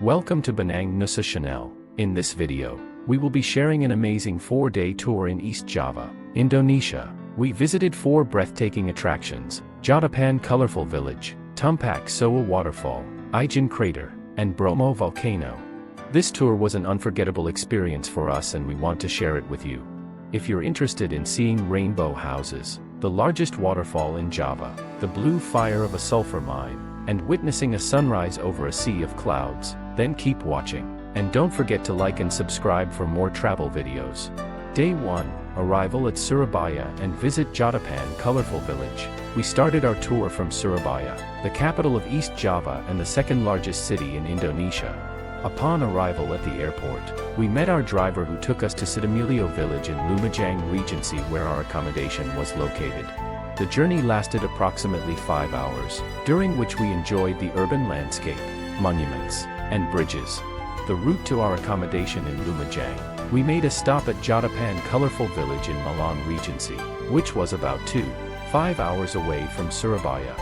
Welcome to Benang Nusa Channel. In this video, we will be sharing an amazing 4-day tour in EastJava, Indonesia. We visited 4 breathtaking attractions: Jatapan Colorful Village, Tumpak Sewu Waterfall, Ijencrater, and Bromo Volcano. This tour was an unforgettable experience for us and we want to share it with you. If you're interested in seeing rainbow houses, the largest waterfall in Java, the blue fire of a sulfur mine, and witnessing a sunrise over a sea of clouds, then keep watching. And don't forget to like and subscribe for more travel videos. Day 1, arrival at Surabaya and visit Jatapan Colorful Village. We started our tour from Surabaya, the capital of EastJava and the second largest city in Indonesia. Upon arrival at the airport, we met our driver who took us to Sidomulyo village in Lumajang Regency where our accommodation was located. The journey lasted approximately 5 hours, during which we enjoyed the urban landscape, monuments, and bridges. The route to our accommodation in Lumajang, we made a stop at Jatapan Colorful Village in Malang Regency, which was about 5 hours away from Surabaya.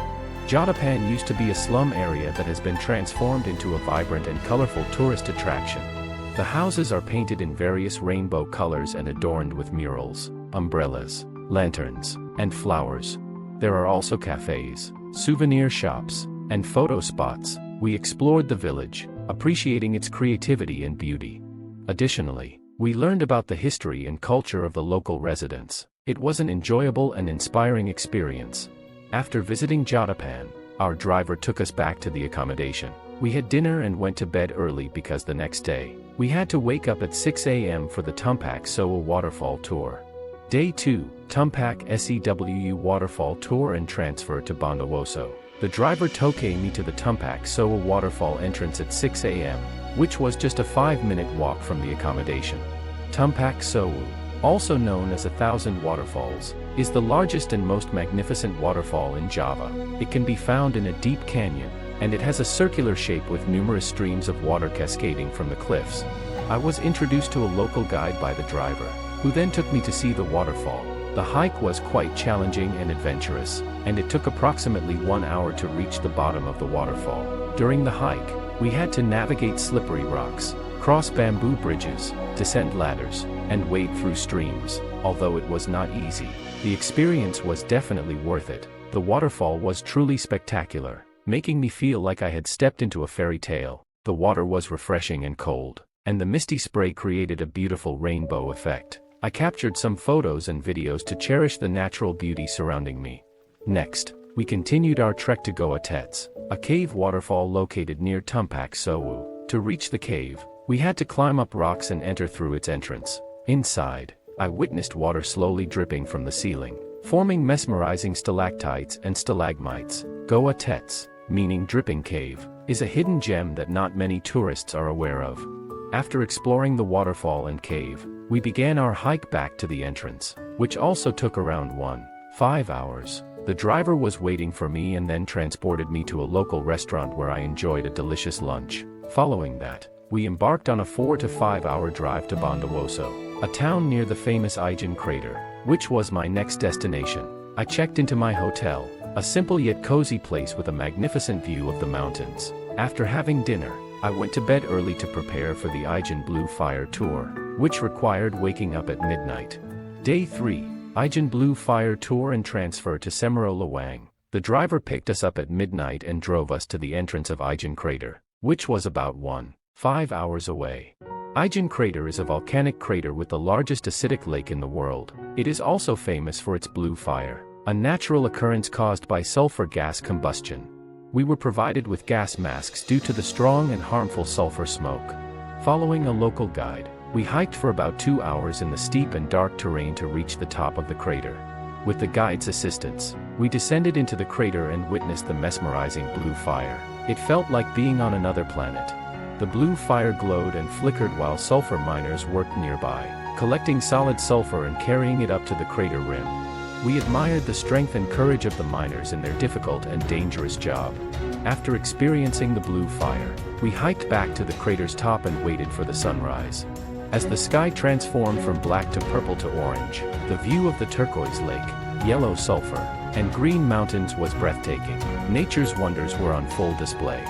Jatapan used to be a slum area that has been transformed into a vibrant and colorful tourist attraction. The houses are painted in various rainbow colors and adorned with murals, umbrellas, lanterns, and flowers. There are also cafes, souvenir shops, and photo spots. We explored the village, appreciating its creativity and beauty. Additionally, we learned about the history and culture of the local residents. It was an enjoyable and inspiring experience. After visiting Jatapan, our driver took us back to the accommodation. We had dinner and went to bed early because the next day, we had to wake up at 6 a.m. for the Tumpak Sewu Waterfall tour. Day 2, Tumpak Sewu Waterfall tour and transfer to Bondowoso. The driver took me to the Tumpak Sewu Waterfall entrance at 6 a.m., which was just a 5-minute walk from the accommodation. Tumpak Sewu, also known as 1,000 Waterfalls, is the largest and most magnificent waterfall in Java. It can be found in a deep canyon, and it has a circular shape with numerous streams of water cascading from the cliffs. I was introduced to a local guide by the driver, who then took me to see the waterfall. The hike was quite challenging and adventurous, and it took approximately 1 hour to reach the bottom of the waterfall. During the hike, we had to navigate slippery rocks, cross bamboo bridges, descend ladders, and wade through streams. Although it was not easy, the experience was definitely worth it. The waterfall was truly spectacular, making me feel like I had stepped into a fairy tale. The water was refreshing and cold, and the misty spray created a beautiful rainbow effect. I captured some photos and videos to cherish the natural beauty surrounding me. Next, we continued our trek to Goa Tets, a cave waterfall located near Tumpak Sewu. To reach the cave, we had to climb up rocks and enter through its entrance. Inside, I witnessed water slowly dripping from the ceiling, forming mesmerizing stalactites and stalagmites. Goa Tets, meaning dripping cave, is a hidden gem that not many tourists are aware of. After exploring the waterfall and cave, we began our hike back to the entrance, which also took around 1.5 hours. The driver was waiting for me and then transported me to a local restaurant where I enjoyed a delicious lunch. Following that, we embarked on a 4 to 5 hour drive to Bondowoso, a town near the famous Ijen crater, which was my next destination. I checked into my hotel, a simple yet cozy place with a magnificent view of the mountains. After having dinner, I went to bed early to prepare for the ijenbluefire tour, which required waking up at midnight. Day 3, ijenbluefire tour and transfer to Semarang. The driver picked us up at midnight and drove us to the entrance of Ijen crater, which was about 1.5 hours away. Ijen crater is a volcanic crater with the largest acidic lake in the world. It is also famous for its blue fire, a natural occurrence caused by sulfur gas combustion. We were provided with gas masks due to the strong and harmful sulfur smoke. Following a local guide, we hiked for about 2 hours in the steep and dark terrain to reach the top of the crater. With the guide's assistance, we descended into the crater and witnessed the mesmerizing blue fire. It felt like being on another planet. The blue fire glowed and flickered while sulfur miners worked nearby, collecting solid sulfur and carrying it up to the crater rim. We admired the strength and courage of the miners in their difficult and dangerous job. After experiencing the blue fire, we hiked back to the crater's top and waited for the sunrise. As the sky transformed from black to purple to orange, the view of the turquoise lake, yellow sulfur, and green mountains was breathtaking. Nature's wonders were on full display.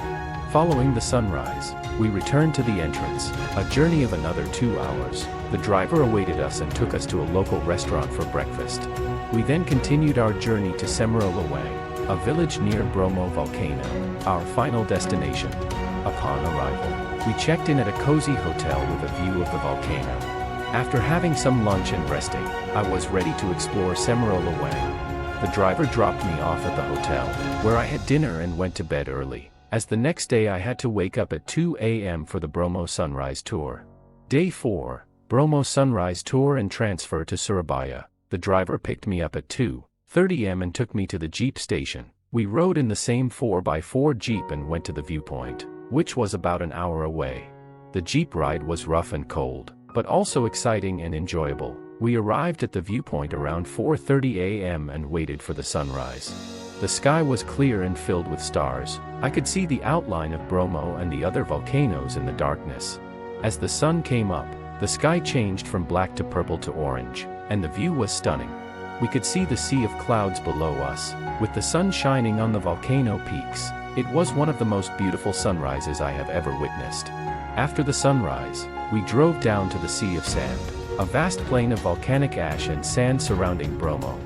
Following the sunrise, we returned to the entrance, a journey of another 2 hours. The driver awaited us and took us to a local restaurant for breakfast. We then continued our journey to Semerolawang, a village near Bromo Volcano, our final destination. Upon arrival, we checked in at a cozy hotel with a view of the volcano. After having some lunch and resting, I was ready to explore Semerolawang. The driver dropped me off at the hotel, where I had dinner and went to bed early, as the next day I had to wake up at 2 a.m. for the Bromo Sunrise Tour. Day 4, Bromo Sunrise Tour and transfer to Surabaya. The driver picked me up at 2:30 am and took me to the Jeep station. We rode in the same 4x4 Jeep and went to the viewpoint, which was about an hour away. The Jeep ride was rough and cold, but also exciting and enjoyable. We arrived at the viewpoint around 4:30 a.m. and waited for the sunrise. The sky was clear and filled with stars. I could see the outline of Bromo and the other volcanoes in the darkness. As the sun came up, the sky changed from black to purple to orange, and the view was stunning. We could see the sea of clouds below us, with the sun shining on the volcano peaks. It was one of the most beautiful sunrises I have ever witnessed. After the sunrise, we drove down to the Sea of Sand, a vast plain of volcanic ash and sand surrounding Bromo.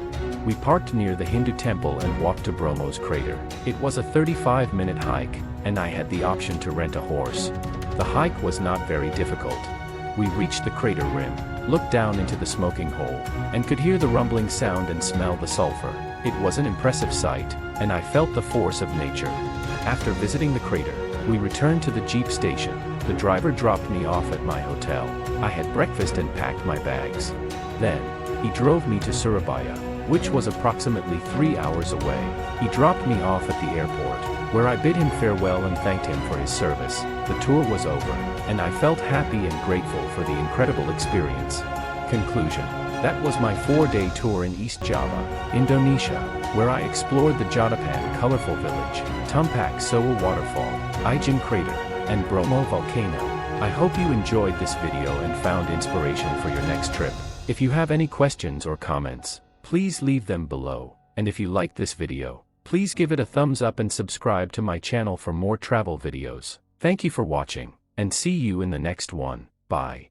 We parked near the Hindu temple and walked to Bromo's crater. It was a 35-minute hike, and I had the option to rent a horse. The hike was not very difficult. We reached the crater rim, looked down into the smoking hole, and could hear the rumbling sound and smell the sulfur. It was an impressive sight, and I felt the force of nature. After visiting the crater, we returned to the Jeep station. The driver dropped me off at my hotel. I had breakfast and packed my bags. Then, he drove me to Surabaya, which was approximately 3 hours away. He dropped me off at the airport, where I bid him farewell and thanked him for his service. The tour was over, and I felt happy and grateful for the incredible experience. Conclusion: that was my 4-day tour in EastJava, Indonesia, where I explored the Jadapan colorful village, Tumpak Sewu Waterfall, Ijencrater, and Bromo Volcano. I hope you enjoyed this video and found inspiration for your next trip. If you have any questions or comments, please leave them below. And if you liked this video, please give it a thumbs up and subscribe to my channel for more travel videos. Thank you for watching, and see you in the next one. Bye.